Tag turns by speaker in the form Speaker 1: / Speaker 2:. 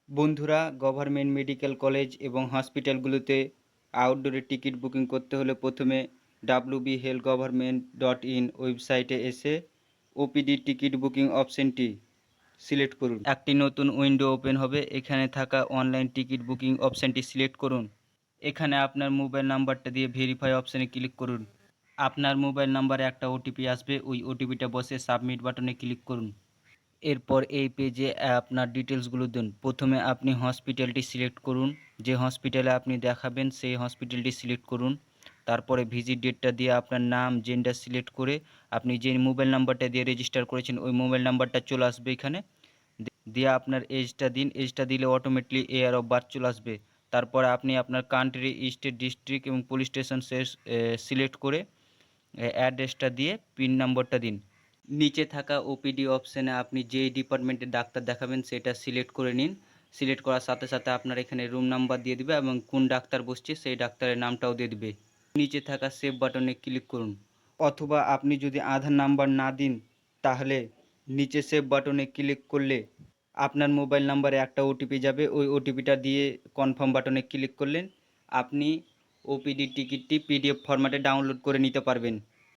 Speaker 1: বন্ধুরা, government medical college এবং হসপিটালগুলোতে আউটডোরে টিকিট বুকিং করতে হলে প্রথমে wbhealthgovernment.in ওয়েবসাইটে এসে ওপিডি টিকিট বুকিং অপশনটি সিলেক্ট করুন। একটি নতুন উইন্ডো ওপেন হবে। এখানে থাকা অনলাইন টিকিট বুকিং অপশনটি সিলেক্ট করুন। এখানে আপনার মোবাইল নাম্বারটা দিয়ে ভেরিফাই অপশানে ক্লিক করুন। আপনার মোবাইল নাম্বারে একটা ওটিপি আসবে, ওই ওটিপিটা বসে সাবমিট বাটনে ক্লিক করুন। এরপর এই পেজে আপনার ডিটেলসগুলো দিন। প্রথমে আপনি হসপিটালটি সিলেক্ট করুন, যে হসপিটালে আপনি দেখাবেন সেই হসপিটালটি সিলেক্ট করুন। তারপরে ভিজিট ডেটটা দিয়ে আপনার নাম জেন্ডার সিলেক্ট করে আপনি যে মোবাইল নাম্বারটা দিয়ে রেজিস্টার করেছেন ওই মোবাইল নাম্বারটা চলে আসবে এখানে। দিয়ে আপনার এজটা দিন, এজটা দিলে অটোমেটিকলি ইয়ার অফ বার্থ চলে আসবে। তারপরে আপনি আপনার কান্ট্রি, স্টেট, ডিস্ট্রিক্ট এবং পুলিশ স্টেশন সিলেক্ট করে অ্যাড্রেসটা দিয়ে পিন নম্বরটা দিন। নিচে থাকা ওপিডি অপশানে আপনি যেই ডিপার্টমেন্টের ডাক্তার দেখাবেন সেটা সিলেক্ট করে নিন। সিলেক্ট করার সাথে সাথে আপনার এখানে রুম নাম্বার দিয়ে দিবে এবং কোন ডাক্তার বসছে সেই ডাক্তারের নামটাও দিয়ে দিবে। নিচে থাকা সেভ বাটনে ক্লিক করুন। অথবা আপনি যদি আধার নাম্বার না দিন তাহলে নিচে সেভ বাটনে ক্লিক করলে আপনার মোবাইল নাম্বারে একটা ওটিপি যাবে, ওই ওটিপিটা দিয়ে কনফার্ম বাটনে ক্লিক করলেন আপনি ওপিডি টিকিটটি পিডিএফ ফরম্যাটে ডাউনলোড করে নিতে পারবেন।